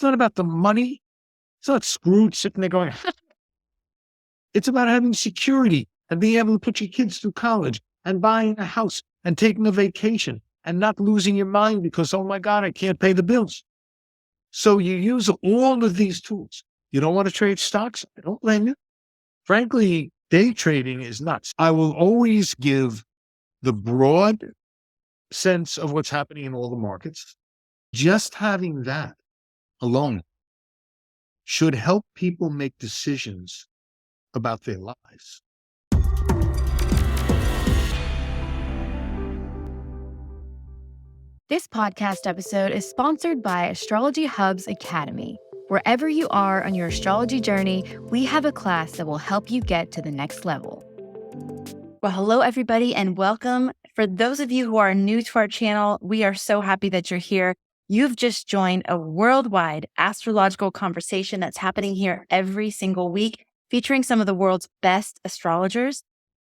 not about the money. It's not Scrooge sitting there going, it's about having security and being able to put your kids through college and buying a house and taking a vacation and not losing your mind because, oh my God, I can't pay the bills. So you use all of these tools. You don't want to trade stocks? I don't blame you. Frankly, day trading is nuts. I will always give the broad sense of what's happening in all the markets. Just having that alone should help people make decisions about their lives. This podcast episode is sponsored by Astrology Hub's Academy. Wherever you are on your astrology journey, we have a class that will help you get to the next level. Well, hello, everybody, and welcome. For those of you who are new to our channel, we are so happy that you're here. You've just joined a worldwide astrological conversation that's happening here every single week, featuring some of the world's best astrologers.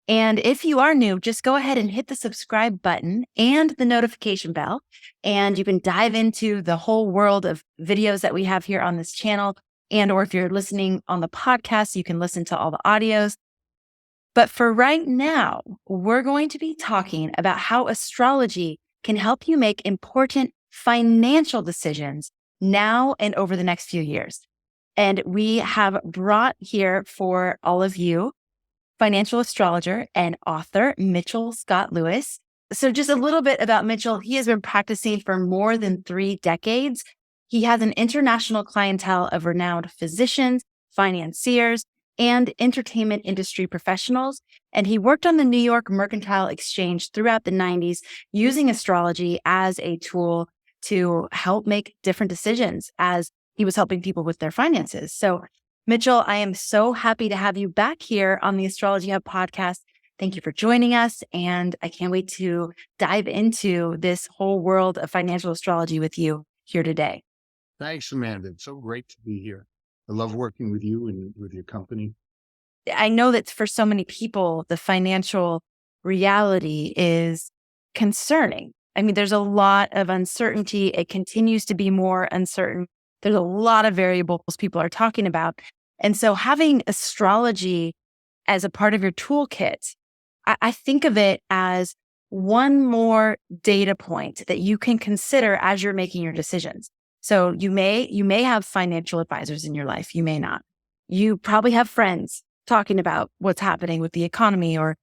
And if you are new, just go ahead and hit the subscribe button and the notification bell, and you can dive into the whole world of videos that we have here on this channel. And or if you're listening on the podcast, you can listen to all the audios. But for right now, we're going to be talking about how astrology can help you make important financial decisions now and over the next few years. And we have brought here for all of you financial astrologer and author, Mitchell Scott Lewis. So just a little bit about Mitchell. He has been practicing for more than 3 decades. He has an international clientele of renowned physicians, financiers, and entertainment industry professionals. And he worked on the New York Mercantile Exchange throughout the 90s, using astrology as a tool to help make different decisions as he was helping people with their finances. So Mitchell, I am so happy to have you back here on the Astrology Hub podcast. Thank you for joining us, and I can't wait to dive into this whole world of financial astrology with you here today. Thanks, Amanda. It's so great to be here. I love working with you and with your company. I know that for so many people, the financial reality is concerning. I mean, there's a lot of uncertainty. It continues to be more uncertain. There's a lot of variables people are talking about. And so having astrology as a part of your toolkit, I think of it as one more data point that you can consider as you're making your decisions. So you may have financial advisors in your life. You may not. You probably have friends talking about what's happening with the economy or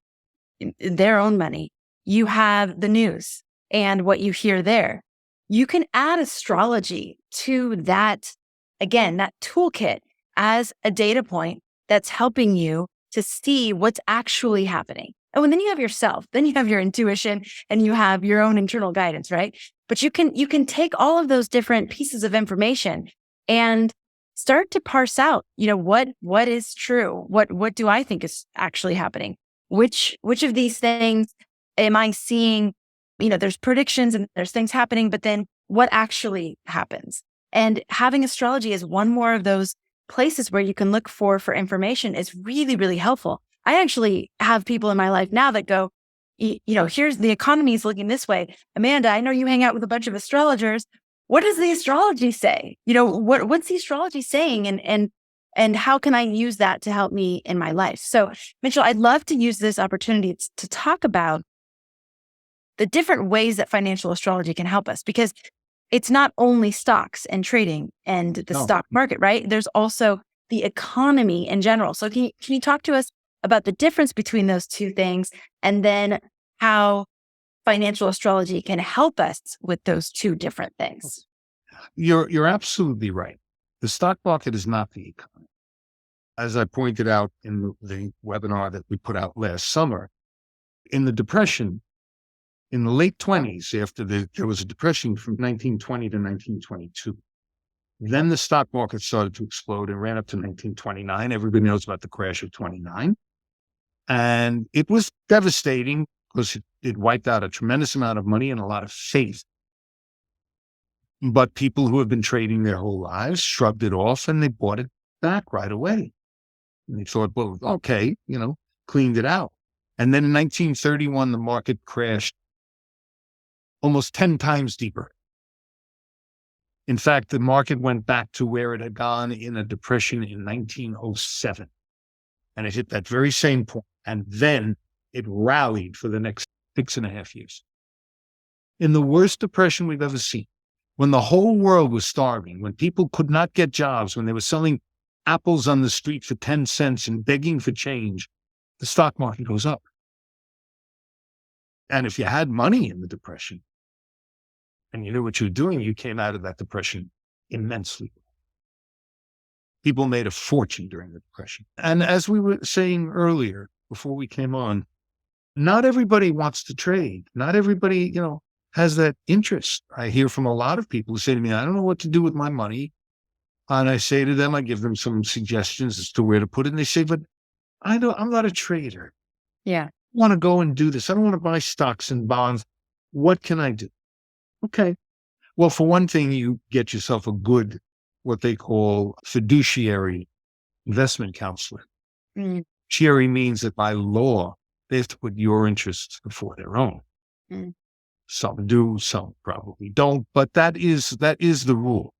their own money. You have the news and what you hear there. You can add astrology to that, again, that toolkit as a data point that's helping you to see what's actually happening. Oh, and then you have yourself, then you have your intuition, and you have your own internal guidance, right? But you can take all of those different pieces of information and start to parse out, what is true? What do I think is actually happening? Which of these things am I seeing? There's predictions and there's things happening, but then what actually happens? And having astrology as one more of those places where you can look for information is really, really helpful. I actually have people in my life now that go, here's the economy is looking this way. Amanda, I know you hang out with a bunch of astrologers. What does the astrology say? What's the astrology saying? And how can I use that to help me in my life? So Mitchell, I'd love to use this opportunity to talk about the different ways that financial astrology can help us, because it's not only stocks and trading and the stock market, right? There's also the economy in general. So can you talk to us about the difference between those two things, and then how financial astrology can help us with those two different things? You're absolutely right. The stock market is not the economy. As I pointed out in the webinar that we put out last summer, in the Depression, in the late 20s, after there was a depression from 1920 to 1922. Then the stock market started to explode and ran up to 1929. Everybody knows about the crash of 29. And it was devastating because it wiped out a tremendous amount of money and a lot of faith. But people who have been trading their whole lives shrugged it off and they bought it back right away. And they thought, well, okay, cleaned it out. And then in 1931, the market crashed almost 10 times deeper. In fact, the market went back to where it had gone in a depression in 1907. And it hit that very same point. And then it rallied for the next 6.5 years. In the worst depression we've ever seen, when the whole world was starving, when people could not get jobs, when they were selling apples on the street for 10 cents and begging for change, the stock market goes up. And if you had money in the depression and you knew what you were doing, you came out of that depression immensely. People made a fortune during the depression. And as we were saying earlier, before we came on, not everybody wants to trade. Not everybody, has that interest. I hear from a lot of people who say to me, I don't know what to do with my money. And I say to them, I give them some suggestions as to where to put it. And they say, but I'm not a trader. Yeah. I want to go and do this. I don't want to buy stocks and bonds. What can I do? Okay. Well, for one thing, you get yourself a good, what they call fiduciary investment counselor. Mm. Fiduciary means that by law, they have to put your interests before their own. Mm. Some do, some probably don't, but that is the rule.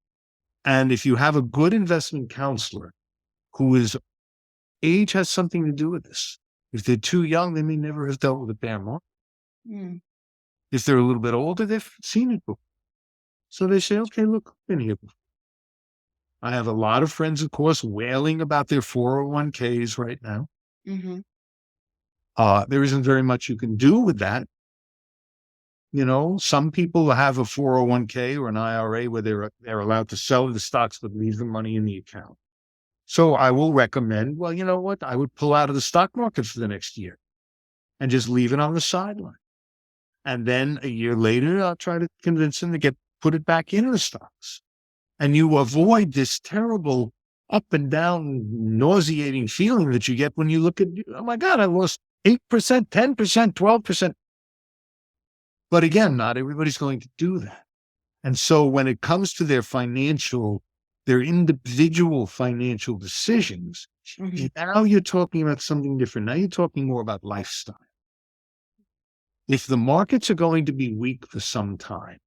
And if you have a good investment counselor whose age has something to do with this, if they're too young, they may never have dealt with a bear market. Mm. If they're a little bit older, they've seen it before. So they say, okay, look, I've been here before. I have a lot of friends, of course, wailing about their 401ks right now. Mm-hmm. There isn't very much you can do with that. Some people have a 401k or an IRA where they're allowed to sell the stocks but leave the money in the account. So I will recommend, well, you know what? I would pull out of the stock market for the next year and just leave it on the sideline. And then a year later, I'll try to convince them to put it back in the stocks. And you avoid this terrible up and down nauseating feeling that you get when you look at, oh my God, I lost 8%, 10%, 12%. But again, not everybody's going to do that. And so when it comes to their individual financial decisions, Mm-hmm. now you're talking about something different. Now you're talking more about lifestyle. If the markets are going to be weak for some time,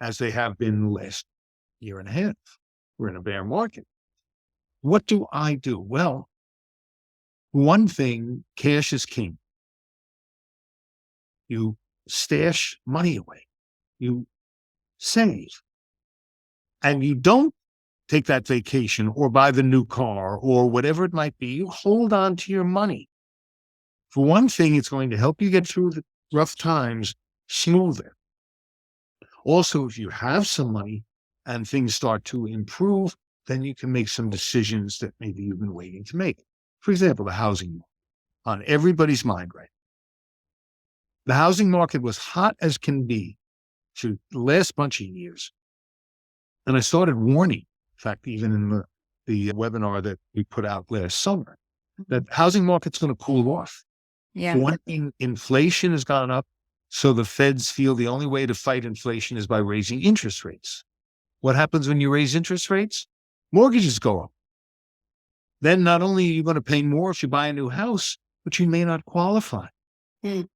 as they have been the last year and a half, we're in a bear market. What do I do? Well, one thing, cash is king. You stash money away. You save. And you don't take that vacation or buy the new car or whatever it might be. You hold on to your money. For one thing, it's going to help you get through the rough times smoother. Also, if you have some money and things start to improve, then you can make some decisions that maybe you've been waiting to make. For example, the housing market, on everybody's mind right now. The housing market was hot as can be for the last bunch of years. And I started warning, in fact, even in the webinar that we put out last summer, that housing market's going to cool off. Yeah. For one thing, inflation has gone up. So the feds feel the only way to fight inflation is by raising interest rates. What happens when you raise interest rates? Mortgages go up. Then not only are you going to pay more if you buy a new house, but you may not qualify. Mm.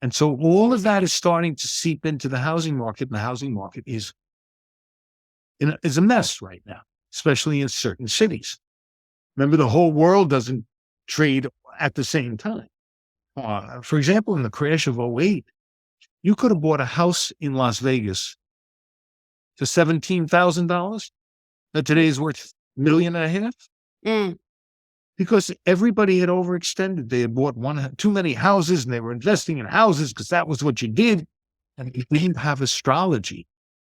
And so all of that is starting to seep into the housing market, and the housing market is a mess right now, especially in certain cities. Remember, the whole world doesn't trade at the same time. For example, in the crash of '08, you could have bought a house in Las Vegas for $17,000 that today is worth $1.5 million. Mm. Because everybody had overextended. They had bought too many houses and they were investing in houses because that was what you did. And they didn't have astrology,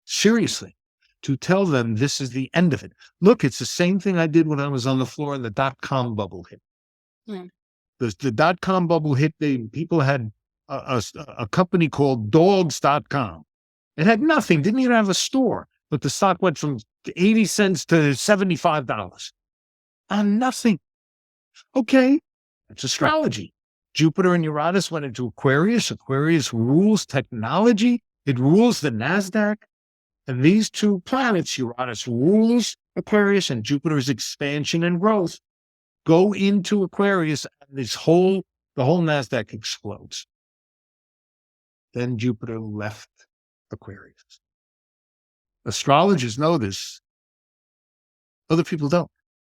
seriously, to tell them this is the end of it. Look, it's the same thing I did when I was on the floor and the dot-com bubble hit. Mm. The dot-com bubble hit, people had a company called dogs.com. It had nothing, didn't even have a store, but the stock went from 80 cents to $75 on nothing. Okay, it's astrology. Jupiter and Uranus went into Aquarius. Aquarius rules technology. It rules the NASDAQ. And these two planets, Uranus rules Aquarius and Jupiter's expansion and growth, go into Aquarius, and the whole NASDAQ explodes. Then Jupiter left Aquarius. Astrologers know this. Other people don't.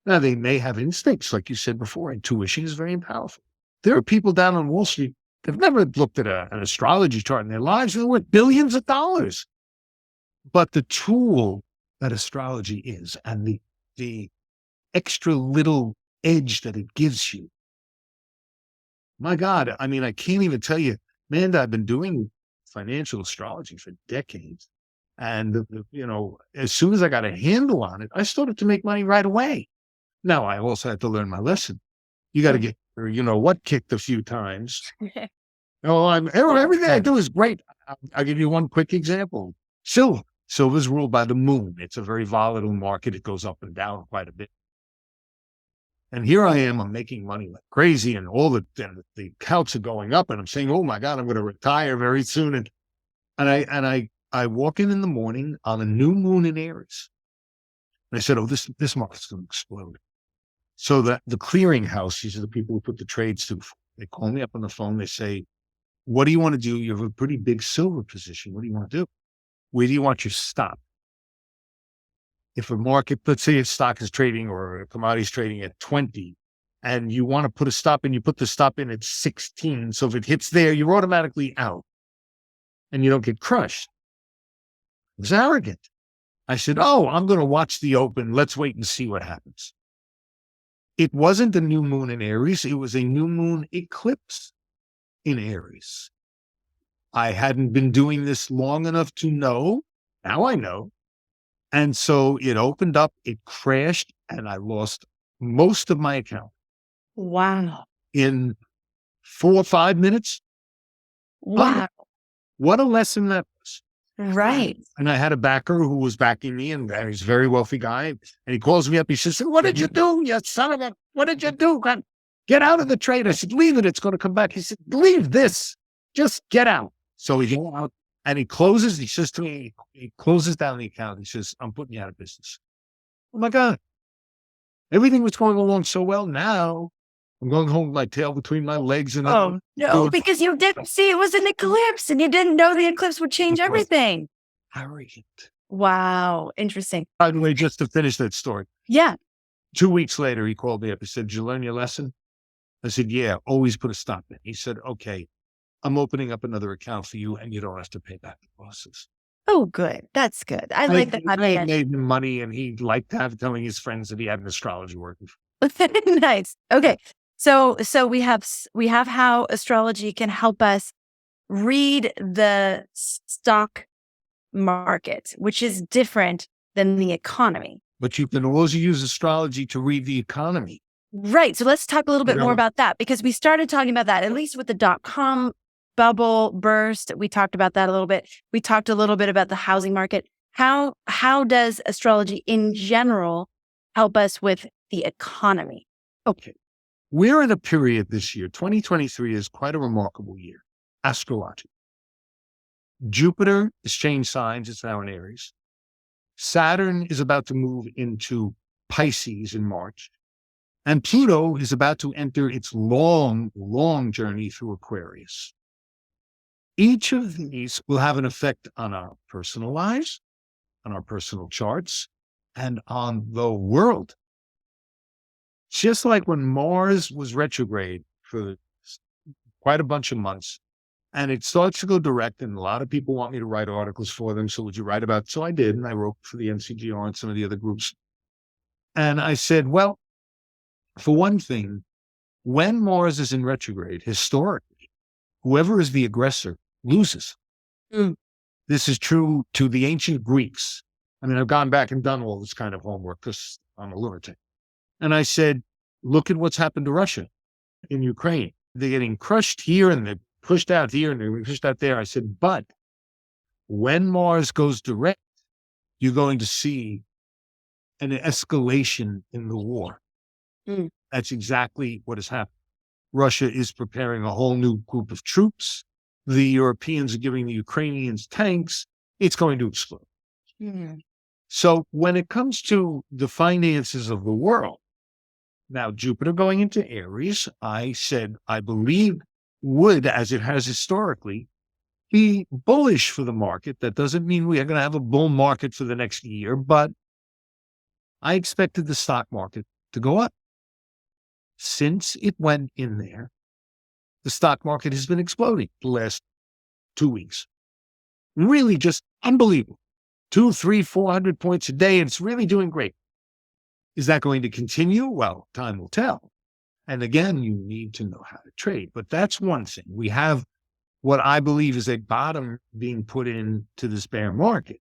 Now, they may have instincts, like you said before. Intuition is very powerful. There are people down on Wall Street that have never looked at an astrology chart in their lives. They're worth billions of dollars. But the tool that astrology is and the extra little edge that it gives you, my God, I mean, I can't even tell you, man, I've been doing financial astrology for decades. And, as soon as I got a handle on it, I started to make money right away. Now, I also had to learn my lesson. You got to get, kicked a few times. Everything I do is great. I'll give you one quick example. Silver. Silver's ruled by the moon. It's a very volatile market. It goes up and down quite a bit. And here I am, I'm making money like crazy, and all the accounts are going up, and I'm saying, oh my God, I'm going to retire very soon. And I walk in the morning on a new moon in Aries. And I said, oh, this market's going to explode. So that the clearinghouse, these are the people who put the trades through, they call me up on the phone. They say, what do you want to do? You have a pretty big silver position. What do you want to do? Where do you want your stop? If a market, let's say a stock is trading or a commodity is trading at 20, and you want to put a stop in, you put the stop in at 16. So if it hits there, you're automatically out and you don't get crushed. It was arrogant. I said, oh, I'm going to watch the open. Let's wait and see what happens. It wasn't a new moon in Aries. It was a new moon eclipse in Aries. I hadn't been doing this long enough to know. Now I know. And so it opened up, it crashed, and I lost most of my account. Wow. In 4 or 5 minutes. Wow. What a lesson that was. Right. And I had a backer who was backing me, and he's a very wealthy guy. And he calls me up. He says, what did you do, you son of a, what did you do? Get out of the trade. I said, leave it. It's going to come back. He said, leave this. Just get out. So he went out and he says to me, he closes down the account. He says, I'm putting you out of business. Oh my God. Everything was going along so well. Now I'm going home with my tail between my legs. And no, because you didn't see it was an eclipse and you didn't know the eclipse would change everything. Arrogant. Wow. Interesting. By the way, just to finish that story. Yeah. 2 weeks later, he called me up. He said, did you learn your lesson? I said, yeah, always put a stop in. He said, okay, I'm opening up another account for you and you don't have to pay back the losses. Oh, good. That's good. I like that. I made him money, and he liked telling his friends that he had an astrology working. Nice. Okay. So we have how astrology can help us read the stock market, which is different than the economy. But you can also use astrology to read the economy. Right. So let's talk a little bit more about that, because we started talking about that, at least with the .com bubble burst. We talked about that a little bit. We talked a little bit about the housing market. How does astrology in general help us with the economy? Okay. We're in a period this year. 2023 is quite a remarkable year. Astrology. Jupiter has changed signs. It's now in Aries. Saturn is about to move into Pisces in March. And Pluto is about to enter its long, long journey through Aquarius. Each of these will have an effect on our personal lives, on our personal charts, and on the world. Just like when Mars was retrograde for quite a bunch of months, and it starts to go direct, and a lot of people want me to write articles for them. So would you write about? So I did, and I wrote for the NCGR and some of the other groups. And I said, well, for one thing, when Mars is in retrograde, historically, whoever is the aggressor loses. This is true to the ancient Greeks. I mean, I've gone back and done all this kind of homework because I'm a lunatic. And I said, look at what's happened to Russia in Ukraine. They're getting crushed here and they're pushed out here and they're pushed out there. I said, but when Mars goes direct, you're going to see an escalation in the war. That's exactly what has happened. Russia is preparing a whole new group of troops. The Europeans are giving the Ukrainians tanks. It's going to explode. So when it comes to the finances of the world, now Jupiter going into Aries, I said, I believe would, as it has historically, be bullish for the market. That doesn't mean we are going to have a bull market for the next year, but I expected the stock market to go up. Since it went in there, the stock market has been exploding the last 2 weeks. Really just unbelievable. 200, 300, 400 points a day. And it's really doing great. Is that going to continue? Well, time will tell. And again, you need to know how to trade. But that's one thing. We have what I believe is a bottom being put into this bear market.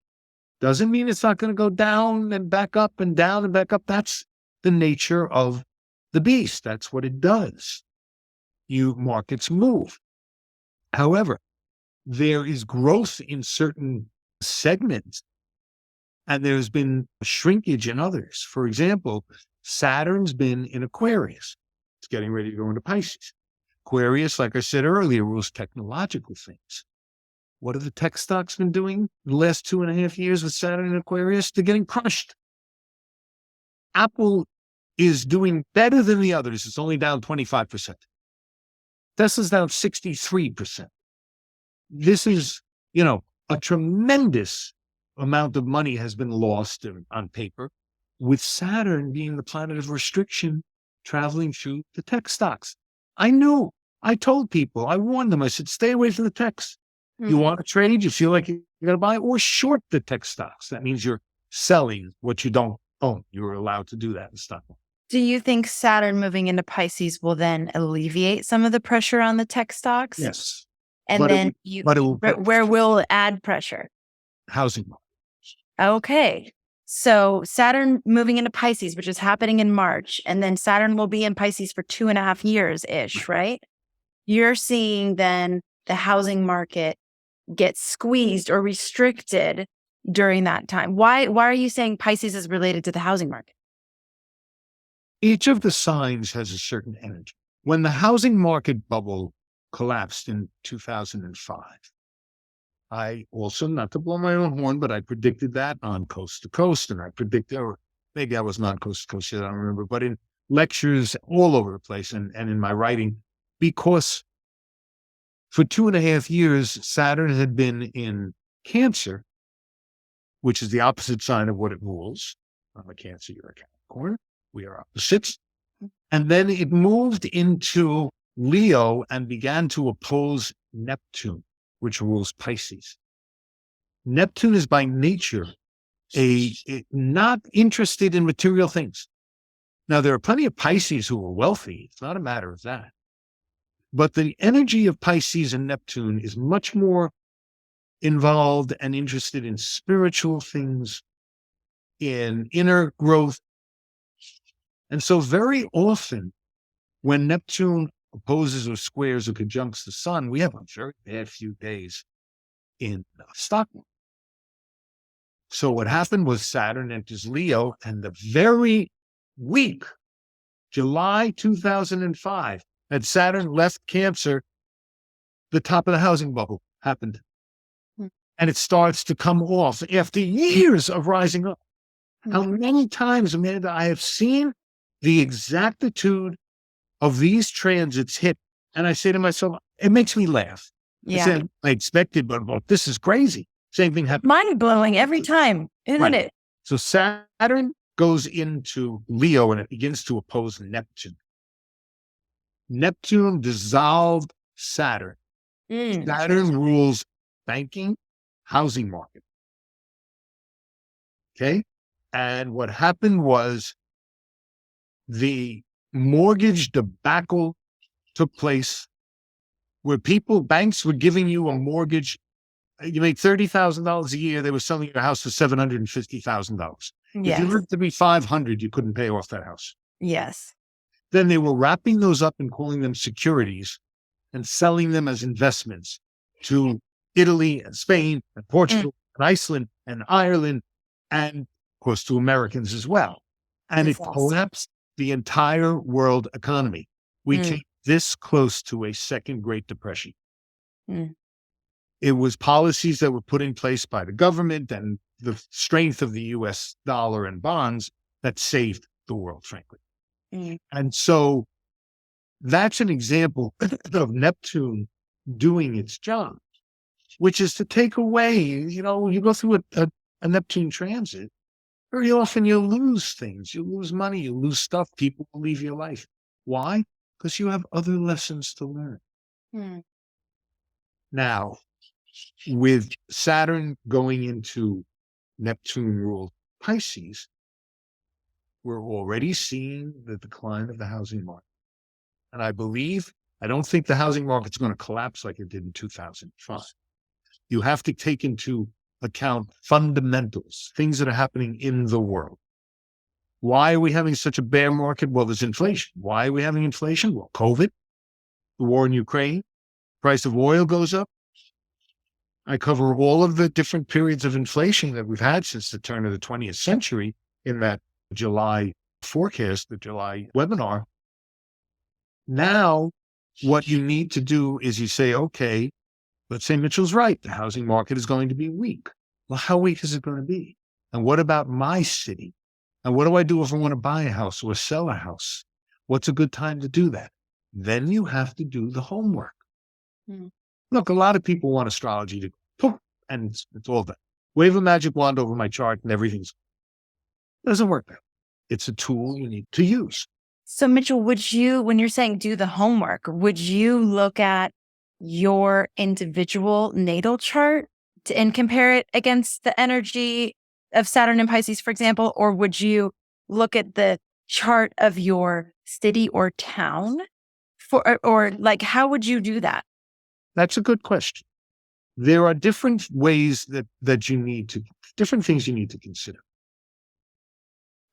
Doesn't mean it's not going to go down and back up and down and back up. That's the nature of the beast. That's what it does. Markets move. However, there is growth in certain segments, and there's been shrinkage in others. For example, Saturn's been in Aquarius. It's getting ready to go into Pisces. Aquarius, like I said earlier, rules technological things. What have the tech stocks been doing the last 2.5 years with Saturn in Aquarius? They're getting crushed. Apple is doing better than the others. It's only down 25%. Tesla's down 63%. This is, a tremendous amount of money has been lost on paper, with Saturn being the planet of restriction traveling through the tech stocks. I told people, I warned them, I said, stay away from the techs. You want to trade, you feel like you're going to buy, or short the tech stocks. That means you're selling what you don't own. You're allowed to do that in stock market. Do you think Saturn moving into Pisces will then alleviate some of the pressure on the tech stocks? Yes. And where will it add pressure? Housing market. Okay. So Saturn moving into Pisces, which is happening in March, and then Saturn will be in Pisces for 2.5 years-ish, right? You're seeing then the housing market get squeezed or restricted during that time. Why are you saying Pisces is related to the housing market? Each of the signs has a certain energy. When the housing market bubble collapsed in 2005, I also, not to blow my own horn, but I predicted that on Coast to Coast, and I predicted, or maybe I was not Coast to Coast yet, I don't remember, but in lectures all over the place and in my writing, because for 2.5 years, Saturn had been in Cancer, which is the opposite sign of what it rules. I'm a Cancer, you're a Capricorn. We are opposites. And then it moved into Leo and began to oppose Neptune, which rules Pisces. Neptune is by nature not interested in material things. Now, there are plenty of Pisces who are wealthy. It's not a matter of that. But the energy of Pisces and Neptune is much more involved and interested in spiritual things, in inner growth. And so very often when Neptune opposes or squares or conjuncts the sun, we have a very bad few days in stock market. So what happened was Saturn enters Leo, and the very week, July 2005, that Saturn left Cancer, the top of the housing bubble happened. And it starts to come off after years of rising up. How many times, Amanda, I have seen the exactitude of these transits hit, and I say to myself, it makes me laugh. Yeah. I said, I expected, but this is crazy. Same thing happened. Mind-blowing every time, isn't it? So Saturn goes into Leo and it begins to oppose Neptune. Neptune dissolved Saturn. Saturn rules banking, housing market. Okay? And what happened was the mortgage debacle took place where banks were giving you a mortgage. You made $30,000 a year. They were selling your house for $750,000. Yes. If you lived to be 500, you couldn't pay off that house. Yes. Then they were wrapping those up and calling them securities and selling them as investments to Italy and Spain and Portugal and Iceland and Ireland and, of course, to Americans as well. And it collapsed the entire world economy. We came this close to a second Great Depression. It was policies that were put in place by the government and the strength of the U.S. dollar and bonds that saved the world, frankly. And so that's an example of Neptune doing its job. which is to take away, you go through a Neptune transit, very often you lose things, you lose money, you lose stuff, people will leave your life. Why? Because you have other lessons to learn. Hmm. Now, with Saturn going into Neptune ruled Pisces, we're already seeing the decline of the housing market. And I don't think the housing market's going to collapse like it did in 2005. You have to take into account fundamentals, things that are happening in the world. Why are we having such a bear market? Well, there's inflation. Why are we having inflation? Well, COVID, the war in Ukraine, price of oil goes up. I cover all of the different periods of inflation that we've had since the turn of the 20th century in that July forecast, the July webinar. Now, what you need to do is you say, okay, let's say Mitchell's right. The housing market is going to be weak. Well, how weak is it going to be? And what about my city? And what do I do if I want to buy a house or sell a house? What's a good time to do that? Then you have to do the homework. Hmm. Look, a lot of people want astrology to poof, and it's all done. Wave a magic wand over my chart and everything's. It doesn't work that way. It's a tool you need to use. So Mitchell, when you're saying do the homework, would you look at your individual natal chart and compare it against the energy of Saturn and Pisces, for example? Or would you look at the chart of your city or town or like, how would you do that? That's a good question. There are different ways different things you need to consider.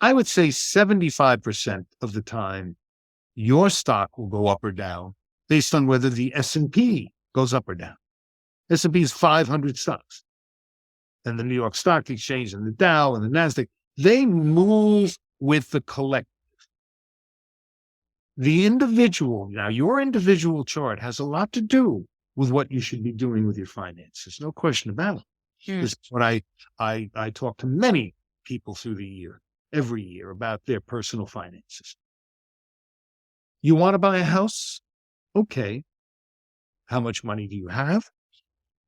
I would say 75% of the time, your stock will go up or down based on whether the S&P goes up or down. S&P is 500 stocks. And the New York Stock Exchange and the Dow and the NASDAQ, they move with the collective. The individual, now your individual chart has a lot to do with what you should be doing with your finances. No question about it. This is what I talk to many people through the year, every year, about their personal finances. You want to buy a house? Okay. How much money do you have?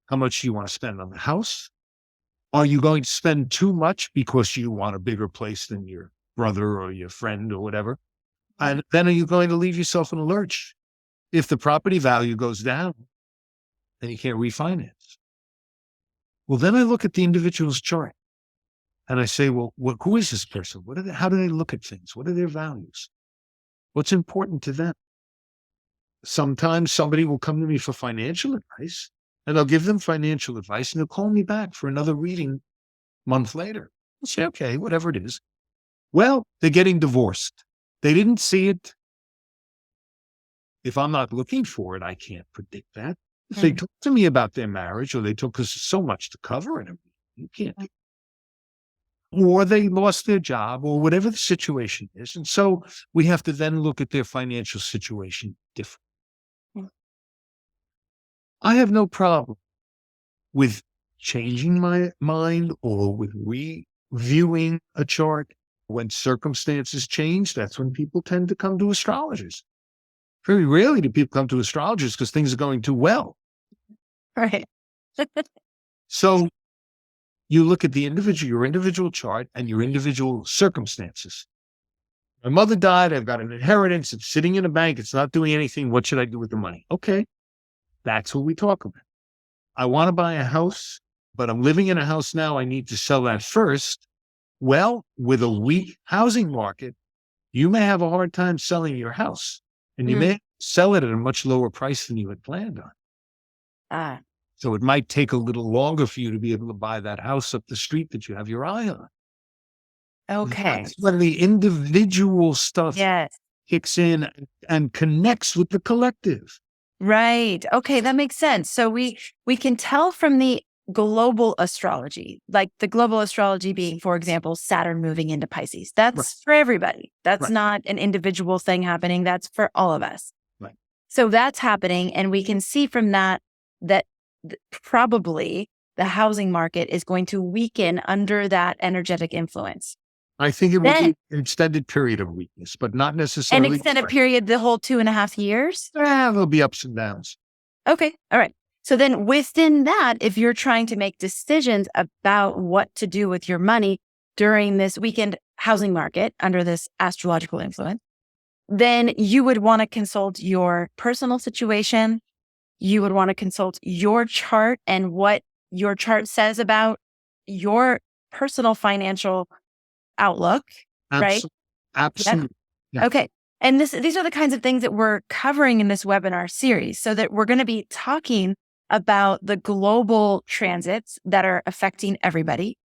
How much do you want to spend on the house? Are you going to spend too much because you want a bigger place than your brother or your friend or whatever? And then are you going to leave yourself in a lurch? If the property value goes down, then you can't refinance. Well, then I look at the individual's chart and I say, well, who is this person? How do they look at things? What are their values? What's important to them? Sometimes somebody will come to me for financial advice and I'll give them financial advice and they'll call me back for another reading a month later. I'll say, okay, whatever it is. Well, they're getting divorced. They didn't see it. If I'm not looking for it, I can't predict that. If they talk to me about their marriage or they took, because there's so much to cover in it, you can't. Or they lost their job or whatever the situation is. And so we have to then look at their financial situation differently. I have no problem with changing my mind or with reviewing a chart. When circumstances change, that's when people tend to come to astrologers. Very rarely do people come to astrologers because things are going too well. Right. So you look at your individual chart and your individual circumstances. My mother died. I've got an inheritance. It's sitting in a bank. It's not doing anything. What should I do with the money? Okay. That's what we talk about. I want to buy a house, but I'm living in a house now. I need to sell that first. Well, with a weak housing market, you may have a hard time selling your house and you may sell it at a much lower price than you had planned on. So it might take a little longer for you to be able to buy that house up the street that you have your eye on. Okay. That's when the individual stuff kicks in and connects with the collective. Right. Okay, that makes sense. So we can tell from the global astrology, like the global astrology being, for example, Saturn moving into Pisces. That's for everybody. That's not an individual thing happening. That's for all of us. Right. So that's happening. And we can see from that probably the housing market is going to weaken under that energetic influence. I think it will be an extended period of weakness, but not necessarily. An extended period, the whole 2.5 years? There'll be ups and downs. Okay. All right. So then within that, if you're trying to make decisions about what to do with your money during this weekend housing market under this astrological influence, then you would want to consult your personal situation. You would want to consult your chart and what your chart says about your personal financial outlook, right? Absolutely. Absolutely. Yeah. Okay. And these are the kinds of things that we're covering in this webinar series, so that we're going to be talking about the global transits that are affecting everybody.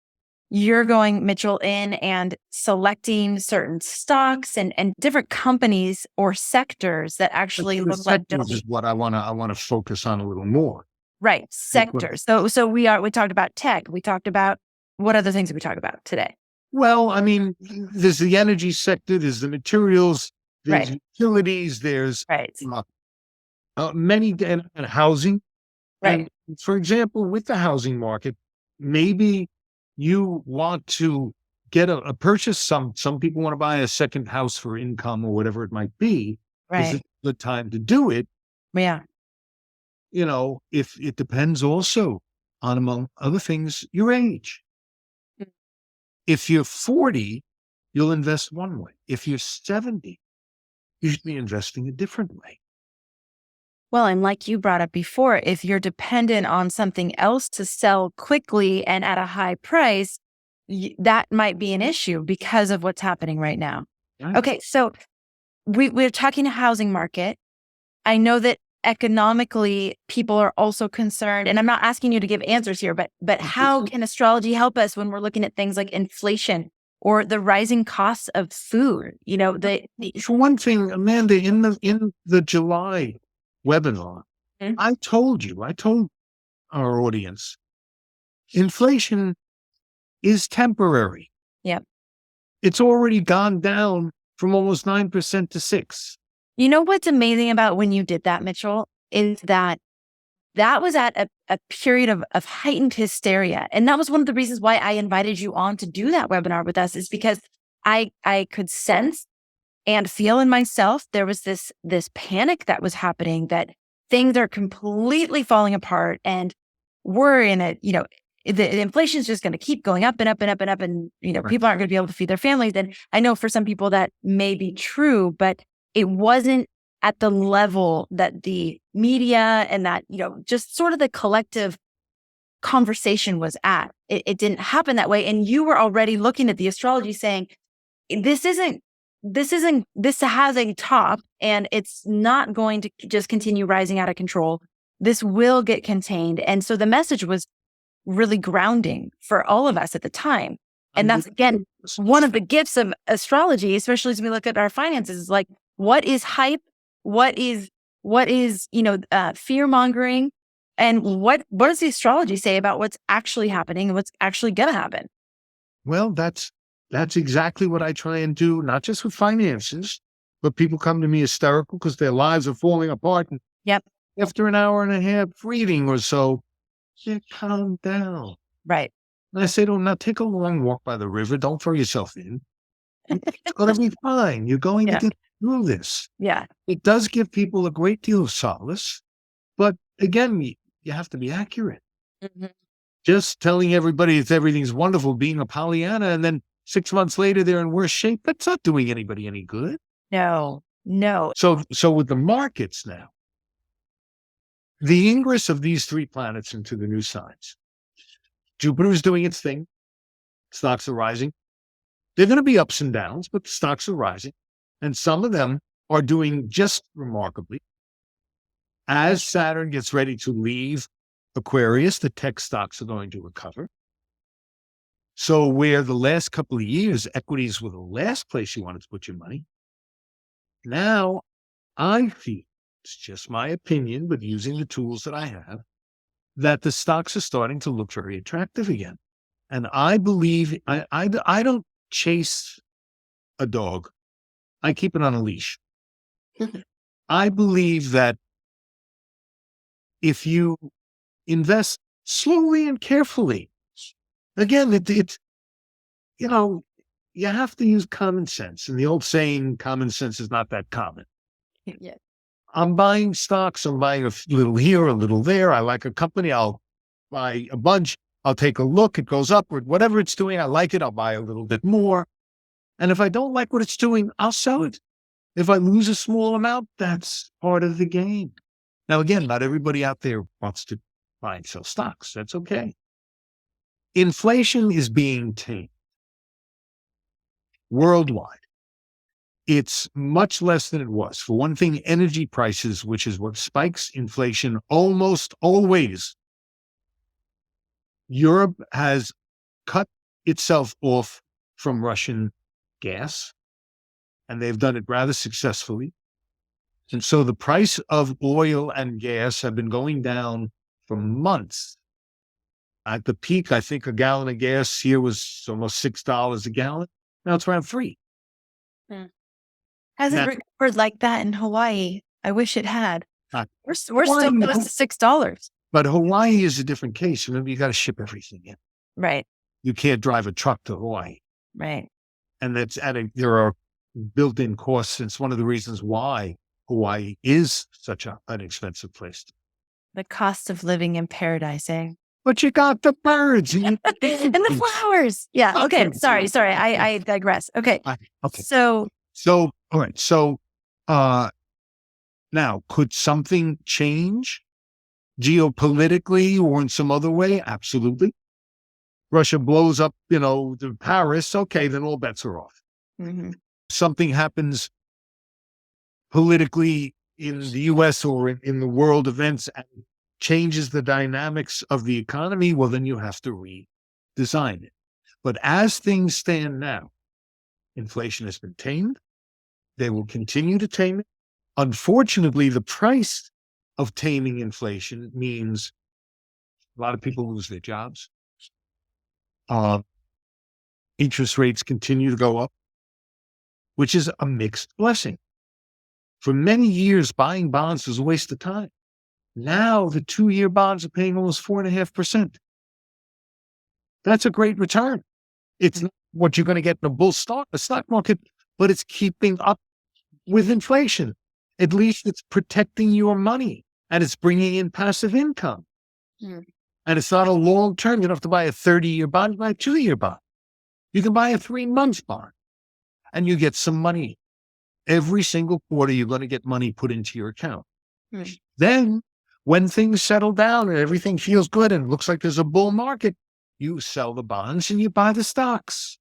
You're going, Mitchell, in and selecting certain stocks and different companies or sectors that actually look like sectors is what I want to focus on a little more. right sectors. So we talked about tech. We talked about what other things did we talk about today? Well, I mean, there's the energy sector, there's the materials, there's Right. utilities, there's Right. many and housing. Right. And for example, with the housing market, maybe you want to get a purchase. Some people want to buy a second house for income or whatever it might be. Is Right. it the time to do it? Yeah. If it depends also on, among other things, your age. Mm. If you're 40, you'll invest one way. If you're 70, you should be investing a different way. Well, and like you brought up before, if you're dependent on something else to sell quickly and at a high price, that might be an issue because of what's happening right now. Right? Okay, so we're talking housing market. I know that economically people are also concerned, and I'm not asking you to give answers here, but how can astrology help us when we're looking at things like inflation or the rising costs of food? For one thing, Amanda, in the July webinar, Mhm. I told our audience, inflation is temporary. Yep. It's already gone down from almost 9% to 6%. You know what's amazing about when you did that, Mitchell, is that was at a period of heightened hysteria. And that was one of the reasons why I invited you on to do that webinar with us, is because I could sense and feel in myself there was this panic that was happening, that things are completely falling apart, and we're in the inflation is just going to keep going up and up and up and up, and Right. people aren't going to be able to feed their families. And I know for some people that may be true, but it wasn't at the level that the media and that just sort of the collective conversation was at. It didn't happen that way, and you were already looking at the astrology saying, this has a top, and it's not going to just continue rising out of control. This will get contained. And so the message was really grounding for all of us at the time. And that's, again, one of the gifts of astrology, especially as we look at our finances, is like, what is hype? What is fear mongering? And what does the astrology say about what's actually happening and what's actually going to happen? Well, that's exactly what I try and do, not just with finances, but people come to me hysterical because their lives are falling apart. And Yep. after an hour and a half reading or so, you calm down. Right. And I say to them, now take a long walk by the river. Don't throw yourself in. It's going to be fine. You're going to get through this. Yeah. It does give people a great deal of solace. But again, you have to be accurate. Mm-hmm. Just telling everybody everything's wonderful, being a Pollyanna, and then 6 months later they're in worse shape, that's not doing anybody any good. No. So with the markets now, the ingress of these three planets into the new signs, Jupiter is doing its thing. Stocks are rising. They're going to be ups and downs, but the stocks are rising. And some of them are doing just remarkably. As Saturn gets ready to leave Aquarius, the tech stocks are going to recover. So where the last couple of years, equities were the last place you wanted to put your money, now I feel, it's just my opinion, but using the tools that I have, that the stocks are starting to look very attractive again. And I believe, I don't chase a dog. I keep it on a leash. I believe that if you invest slowly and carefully, again, you have to use common sense. And the old saying, common sense is not that common. Yeah. I'm buying stocks. I'm buying a little here, a little there. I like a company. I'll buy a bunch. I'll take a look. It goes upward. Whatever it's doing, I like it. I'll buy a little bit more. And if I don't like what it's doing, I'll sell it. If I lose a small amount, that's part of the game. Now, again, not everybody out there wants to buy and sell stocks. That's okay. Inflation is being tamed worldwide. It's much less than it was. For one thing, energy prices, which is what spikes inflation almost always. Europe has cut itself off from Russian gas, and they've done it rather successfully. And so the price of oil and gas have been going down for months. At the peak, I think a gallon of gas here was almost $6 a gallon. Now it's around $3. Hasn't recovered like that in Hawaii. I wish it had. We're still close to $6. But Hawaii is a different case. Remember, you got to ship everything in. Right. You can't drive a truck to Hawaii. Right. And there are built-in costs. It's one of the reasons why Hawaii is such an expensive place. The cost of living in paradise, eh? But you got the birds and the flowers. Yeah. Okay. Sorry. I digress. Okay. Okay. So all right. So now, could something change geopolitically or in some other way? Absolutely. Russia blows up, the Paris. Okay, then all bets are off. Mm-hmm. Something happens politically in the U.S. or in the world events and changes the dynamics of the economy, well, then you have to redesign it. But as things stand now, inflation has been tamed. They will continue to tame it. Unfortunately, the price of taming inflation means a lot of people lose their jobs. Interest rates continue to go up, which is a mixed blessing. For many years, buying bonds was a waste of time. Now the 2-year bonds are paying almost 4.5%. That's a great return. It's not what you're going to get in a stock market, but it's keeping up with inflation. At least it's protecting your money and it's bringing in passive income. And it's not a long term. You don't have to buy a 30-year bond, you buy a 2-year bond. You can buy a 3-month bond and you get some money. Every single quarter, you're going to get money put into your account. Then when things settle down and everything feels good and looks like there's a bull market, you sell the bonds and you buy the stocks.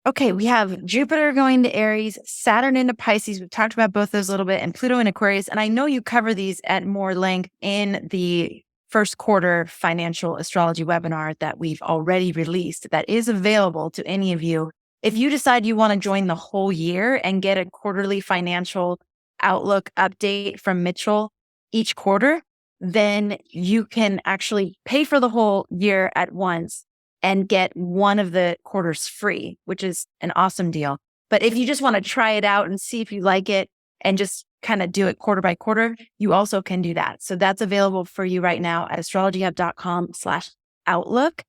Okay, we have Jupiter going to Aries, Saturn into Pisces. We've talked about both those a little bit, and Pluto in Aquarius. And I know you cover these at more length in the first quarter financial astrology webinar that we've already released that is available to any of you. If you decide you want to join the whole year and get a quarterly financial outlook update from Mitchell each quarter, then you can actually pay for the whole year at once and get one of the quarters free, which is an awesome deal. But if you just want to try it out and see if you like it and just kind of do it quarter by quarter, you also can do that. So that's available for you right now at astrologyhub.com/outlook.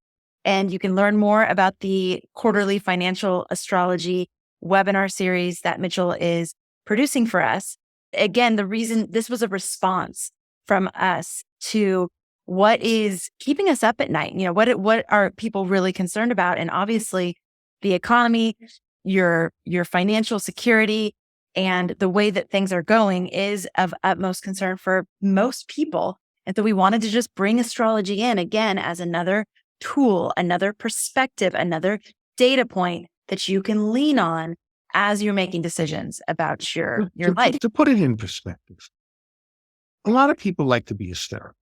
And you can learn more about the quarterly financial astrology webinar series that Mitchell is producing for us. Again, the reason this was a response from us to what is keeping us up at night. What are people really concerned about? And obviously the economy, your financial security, and the way that things are going is of utmost concern for most people. And so we wanted to just bring astrology in again as another tool, another perspective, another data point that you can lean on as you're making decisions about your life. To put it in perspective, a lot of people like to be hysterical.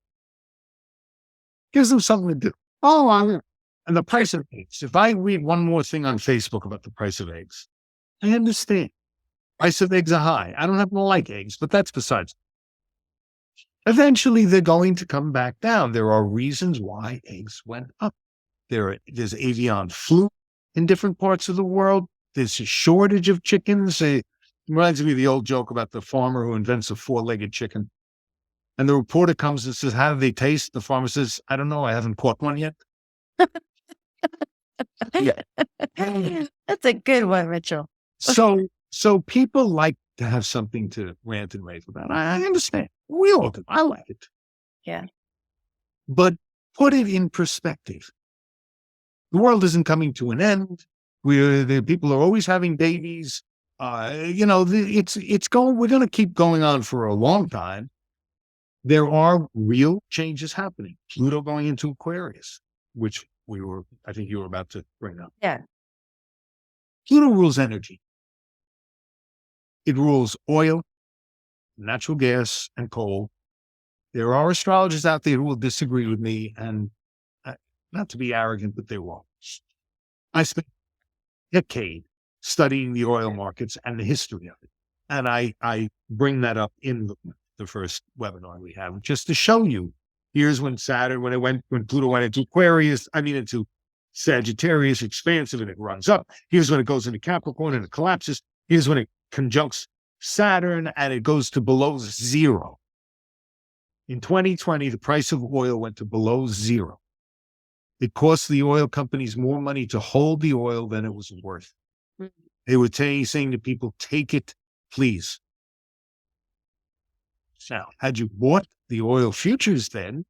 Gives them something to do. And the price of eggs. If I read one more thing on Facebook about the price of eggs, I understand. Price of eggs are high. I don't happen to like eggs, but that's besides. Eventually, they're going to come back down. There are reasons why eggs went up. There's avian flu in different parts of the world. There's a shortage of chickens. It reminds me of the old joke about the farmer who invents a 4-legged chicken. And the reporter comes and says, how do they taste? The farmer says, I don't know. I haven't caught one yet. Yeah. That's a good one, Mitchell. So people like to have something to rant and rave about. I understand. We all do. I like it. Yeah. But put it in perspective. The world isn't coming to an end. The people are always having babies. It's going. We're going to keep going on for a long time. There are real changes happening. Pluto going into Aquarius, which I think you were about to bring up. Yeah. Pluto rules energy. It rules oil, natural gas, and coal. There are astrologers out there who will disagree with me, and not to be arrogant, but they won't. I spent a decade studying the oil markets and the history of it. And I bring that up in the first webinar we have, just to show you, here's when Pluto went into Aquarius, into Sagittarius, expansive, and it runs up. Here's when it goes into Capricorn and it collapses. Here's when it conjuncts Saturn and it goes to below zero. In 2020, the price of oil went to below zero. It cost the oil companies more money to hold the oil than it was worth. They were saying to people, take it, please. Now, had you bought the oil futures then,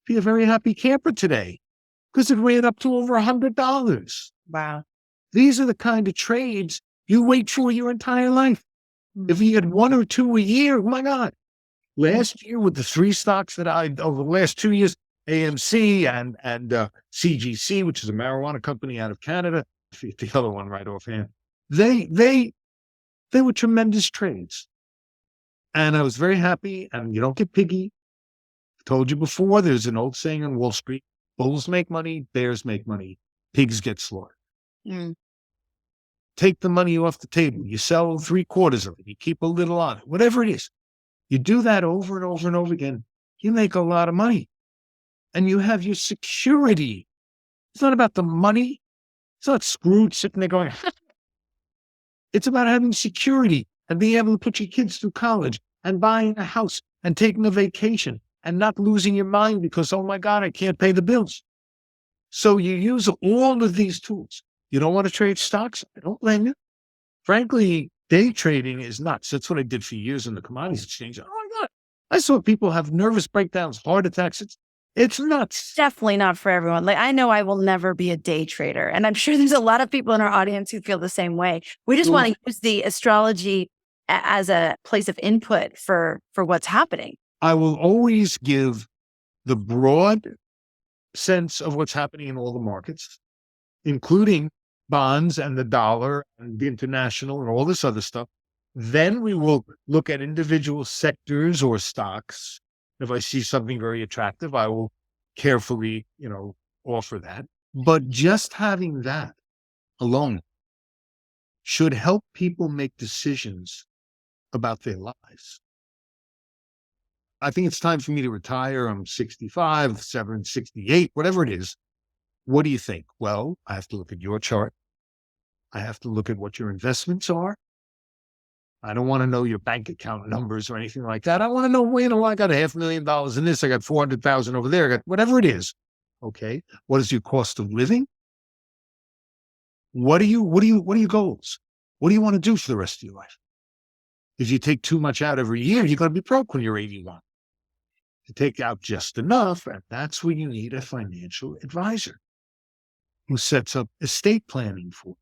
be a very happy camper today because it ran up to over $100. Wow. These are the kind of trades you wait for your entire life. If you had one or two a year, oh my God. Last year with the three stocks that over the last 2 years, AMC and CGC, which is a marijuana company out of Canada, the other one right offhand, they were tremendous trades. And I was very happy, and you don't get piggy. I told you before, there's an old saying on Wall Street, bulls make money, bears make money, pigs get slaughtered. Take the money off the table. You sell 3/4 of it. You keep a little on it, whatever it is. You do that over and over and over again. You make a lot of money. And you have your security. It's not about the money. It's not Scrooge sitting there going, it's about having security and being able to put your kids through college and buying a house and taking a vacation and not losing your mind because, oh my God, I can't pay the bills. So you use all of these tools. You don't want to trade stocks? I don't blame you. Frankly, day trading is nuts. That's what I did for years in the commodities exchange. Oh my God. I saw people have nervous breakdowns, heart attacks. It's nuts. Definitely not for everyone. Like, I know I will never be a day trader, and I'm sure there's a lot of people in our audience who feel the same way. We just want to use the astrology as a place of input for what's happening. I will always give the broad sense of what's happening in all the markets, including bonds and the dollar and the international and all this other stuff. Then we will look at individual sectors or stocks. If I see something very attractive, I will carefully, offer that. But just having that alone should help people make decisions about their lives. I think it's time for me to retire. I'm 65, 68, whatever it is. What do you think? Well, I have to look at your chart. I have to look at what your investments are. I don't want to know your bank account numbers or anything like that. I want to know, I got $500,000 in this. I got 400,000 over there. I got whatever it is. Okay. What is your cost of living? What are your goals? What do you want to do for the rest of your life? If you take too much out every year, you're going to be broke when you're 81. To take out just enough, and that's where you need a financial advisor who sets up estate planning for you.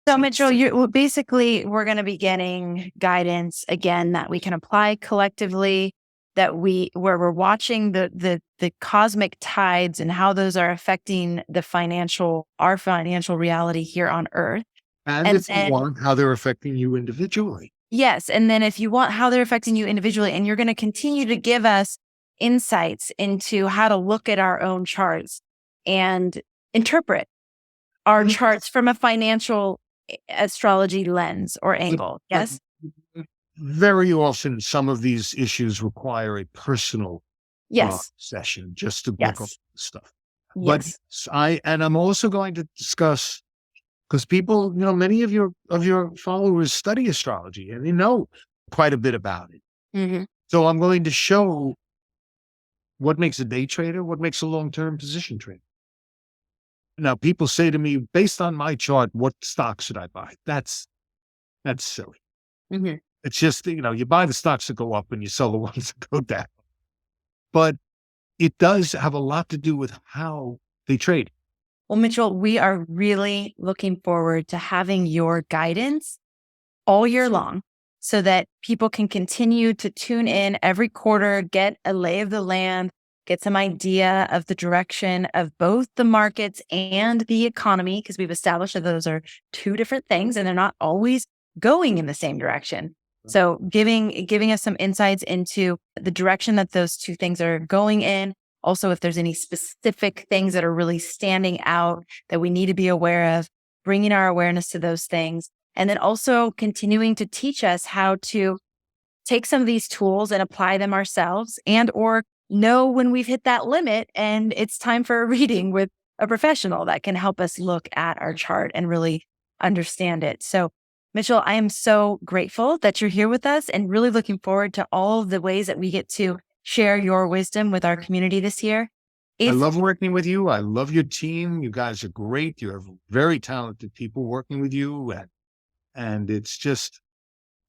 So, Mitchell, we're going to be getting guidance again that we can apply collectively, where we're watching the cosmic tides and how those are affecting our financial reality here on Earth. And if you want, how they're affecting you individually. Yes. And then if you want how they're affecting you individually, and you're going to continue to give us insights into how to look at our own charts and interpret our charts from a financial astrology lens or angle. Yes. Very often, some of these issues require a personal session just to look up stuff. But I'm also going to discuss, because people, many of your followers study astrology and they know quite a bit about it. Mm-hmm. So I'm going to show what makes a day trader, what makes a long-term position trader. Now, people say to me, based on my chart, what stock should I buy? That's silly. Mm-hmm. It's just, you buy the stocks that go up and you sell the ones that go down. But it does have a lot to do with how they trade. Well, Mitchell, we are really looking forward to having your guidance all year long so that people can continue to tune in every quarter, get a lay of the land, get some idea of the direction of both the markets and the economy, because we've established that those are two different things and they're not always going in the same direction. So giving us some insights into the direction that those two things are going in. Also, if there's any specific things that are really standing out that we need to be aware of, bringing our awareness to those things. And then also continuing to teach us how to take some of these tools and apply them ourselves, and or know when we've hit that limit and it's time for a reading with a professional that can help us look at our chart and really understand it. So Mitchell, I am so grateful that you're here with us and really looking forward to all of the ways that we get to share your wisdom with our community this year. I love working with you. I love your team. You guys are great. You have very talented people working with you. And it's just,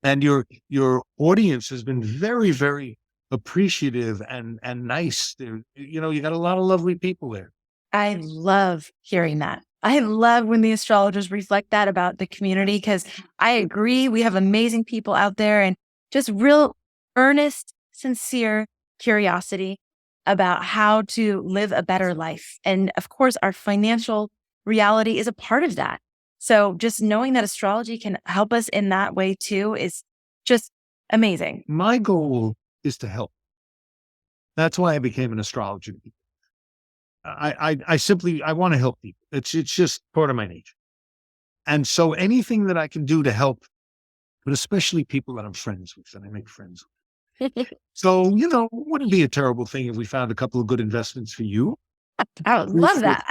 and your audience has been very, very appreciative and nice. You got a lot of lovely people there. I love hearing that. I love when the astrologers reflect that about the community, because I agree. We have amazing people out there and just real earnest, sincere curiosity about how to live a better life. And of course, our financial reality is a part of that. So just knowing that astrology can help us in that way too is just amazing. My goal is to help. That's why I became an astrologer. I want to help people. It's just part of my nature. And so anything that I can do to help, but especially people that I'm friends with and I make friends with. So, it wouldn't be a terrible thing if we found a couple of good investments for you. I would love that.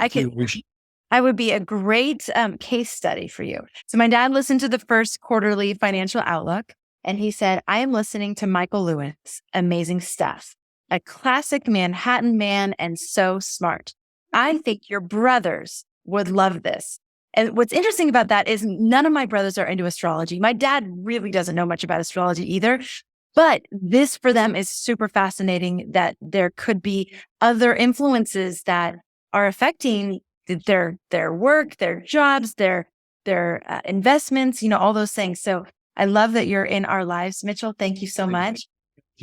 I would be a great case study for you. So my dad listened to the first quarterly financial outlook and he said, I am listening to Michael Lewis. Amazing stuff. A classic Manhattan man and so smart. I think your brothers would love this. And what's interesting about that is none of my brothers are into astrology. My dad really doesn't know much about astrology either. But this for them is super fascinating, that there could be other influences that are affecting their work, their jobs, their investments, all those things. So I love that you're in our lives, Mitchell. Thank you so much.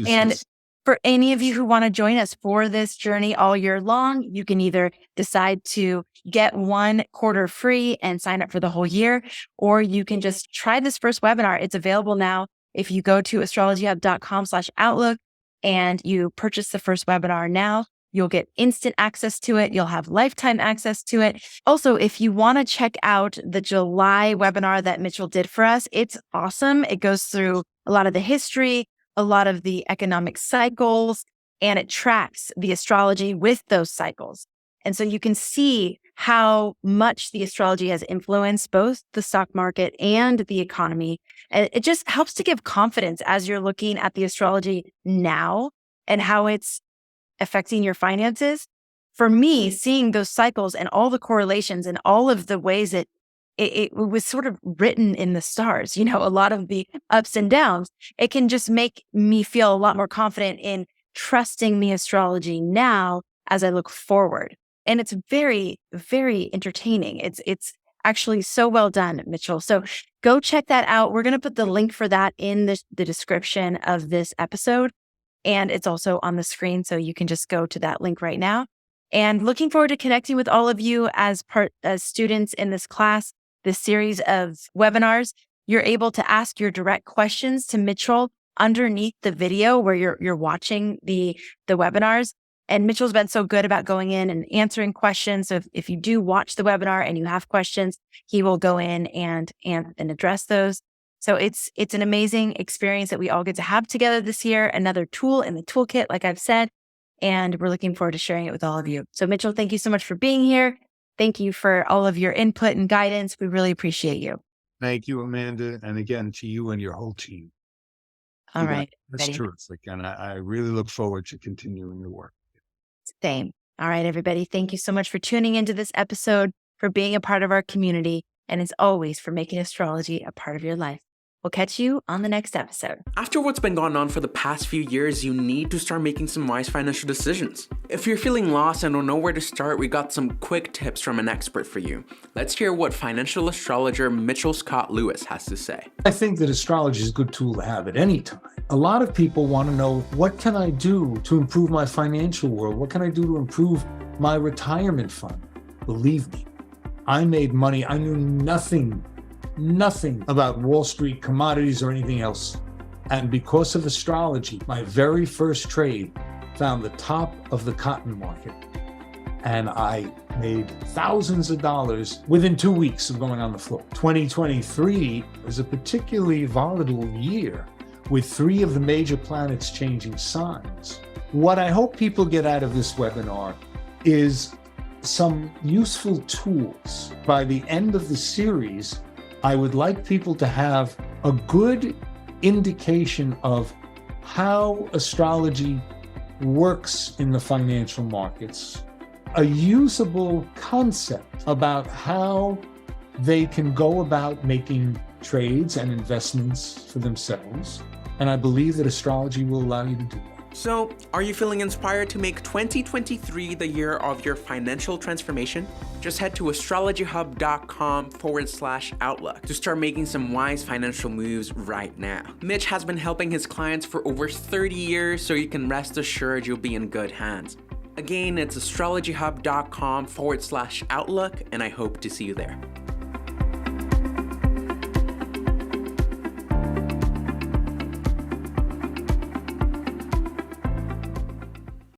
And for any of you who want to join us for this journey all year long, you can either decide to get one quarter free and sign up for the whole year, or you can just try this first webinar. It's available now. If you go to astrologyhub.com/outlook and you purchase the first webinar now, you'll get instant access to it. You'll have lifetime access to it. Also, if you want to check out the July webinar that Mitchell did for us, it's awesome. It goes through a lot of the history, a lot of the economic cycles, and it tracks the astrology with those cycles. And so you can see how much the astrology has influenced both the stock market and the economy. And it just helps to give confidence as you're looking at the astrology now and how it's affecting your finances. For me, seeing those cycles and all the correlations and all of the ways that it was sort of written in the stars, a lot of the ups and downs, it can just make me feel a lot more confident in trusting the astrology now as I look forward. And it's very, very entertaining. It's actually so well done, Mitchell. So go check that out. We're going to put the link for that in the description of this episode. And it's also on the screen. So you can just go to that link right now. And looking forward to connecting with all of you as students in this class, this series of webinars. You're able to ask your direct questions to Mitchell underneath the video where you're watching the webinars. And Mitchell's been so good about going in and answering questions. So if you do watch the webinar and you have questions, he will go in and address those. So it's an amazing experience that we all get to have together this year. Another tool in the toolkit, like I've said, and we're looking forward to sharing it with all of you. So Mitchell, thank you so much for being here. Thank you for all of your input and guidance. We really appreciate you. Thank you, Amanda. And again, to you and your whole team. All right. That's terrific. And I really look forward to continuing the work. Same. All right, everybody. Thank you so much for tuning into this episode, for being a part of our community, and as always, for making astrology a part of your life. We'll catch you on the next episode. After what's been going on for the past few years, you need to start making some wise financial decisions. If you're feeling lost and don't know where to start, we got some quick tips from an expert for you. Let's hear what financial astrologer Mitchell Scott Lewis has to say. I think that astrology is a good tool to have at any time. A lot of people want to know, what can I do to improve my financial world? What can I do to improve my retirement fund? Believe me, I made money. I knew nothing about Wall Street, commodities, or anything else. And because of astrology, my very first trade found the top of the cotton market. And I made thousands of dollars within 2 weeks of going on the floor. 2023 was a particularly volatile year, with 3 of the major planets changing signs. What I hope people get out of this webinar is some useful tools. By the end of the series, I would like people to have a good indication of how astrology works in the financial markets, a usable concept about how they can go about making trades and investments for themselves. And I believe that astrology will allow you to do that. So, are you feeling inspired to make 2023 the year of your financial transformation? Just head to astrologyhub.com/outlook to start making some wise financial moves right now. Mitch has been helping his clients for over 30 years, so you can rest assured you'll be in good hands. Again, it's astrologyhub.com/outlook, and I hope to see you there.